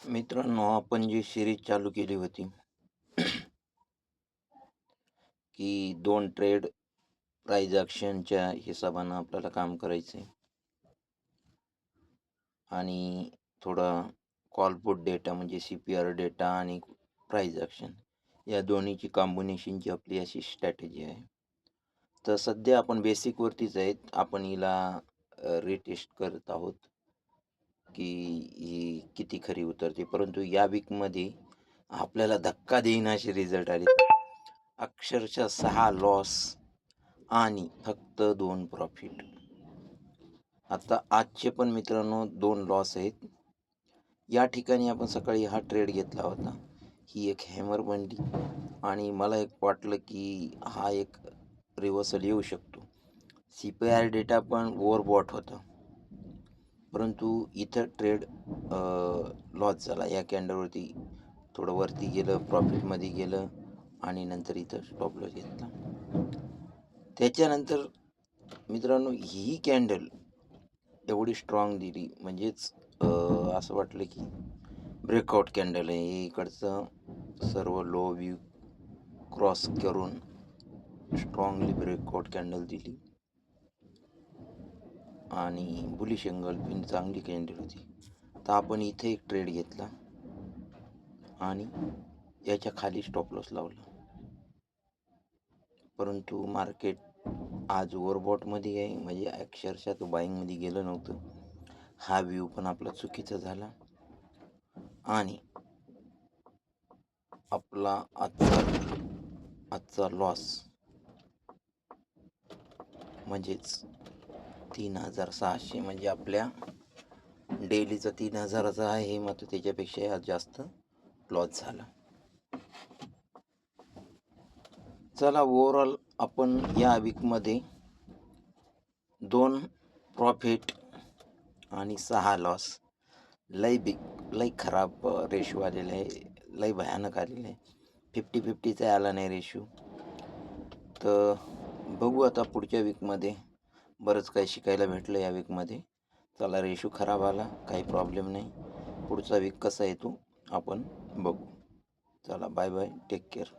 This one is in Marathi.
मित्रांनो, आपण जी सिरीज चालू केली होती की दोन ट्रेड प्राइस ॲक्शनच्या हिशोबानं आपल्याला काम करायचं आहे आणि थोडा कॉलपुट डेटा म्हणजे CPR डेटा आणि प्राइस ॲक्शन या दोन्हीची कॉम्बिनेशनची आपली अशी स्ट्रॅटेजी आहे. तर सध्या आपण बेसिकवरतीच आहेत. आपण हिला रिटेस्ट करत आहोत की ही किती खरी उतरते. परंतु या वीकमध्ये आपल्याला धक्का देईन असे रिझल्ट आले. अक्षरशः 6 लॉस आणि फक्त 2 प्रॉफिट. आता आजचे पण मित्रांनो 2 लॉस आहेत. या ठिकाणी आपण सकाळी हा ट्रेड घेतला होता. ही एक हॅमर बनली आणि मला एक वाटलं की हा एक रिव्हर्सल येऊ शकतो. CPR डेटा पण ओव्हरबॉट होता. परंतु इथं ट्रेड लॉस झाला. या कॅन्डलवरती थोडं वरती गेलं, प्रॉफिटमध्ये गेलं आणि नंतर इथं स्टॉप लॉस घेतला. त्याच्यानंतर मित्रांनो ही कॅन्डल एवढी स्ट्रॉंग दिली म्हणजेच असं वाटलं की ब्रेकआउट कॅन्डल आहे. इकडचं सर्व लो व्यू क्रॉस करून स्ट्रॉंगली ब्रेकआउट कॅन्डल दिली आणि बुलिश एंगल पिन चांगली कॅन्डल होती. तर आपण इथे एक ट्रेड घेतला आणि याच्या खाली स्टॉप लॉस लावला. परंतु मार्केट आज ओव्हरबॉटमध्ये आहे, म्हणजे अक्षरशः तो बाईंगमध्ये गेलं नव्हतं. हा व्ह्यू पण आपला चुकीचा झाला आणि आपला आजचा लॉस म्हणजेच 3600 म्हणजे आपल्या डेलीचा 3000चा आहे, मात्र त्याच्यापेक्षा आज जास्त लॉस झाला. चला, ओव्हरऑल आपण या वीकमध्ये 2 प्रॉफिट आणि 6 लॉस. लई खराब रेशो आलेला आहे, लई भयानक आलेला आहे. 50-50चा आला नाही रेशो. तर बघू आता पुढच्या वीकमध्ये बरंच काही शिकायला भेटलं या वीकमध्ये. चला, रेशो खराब आला, काही प्रॉब्लेम नाही. पुढचा वीक कसा येतो आपण बघू. चला, बाय बाय, टेक केअर.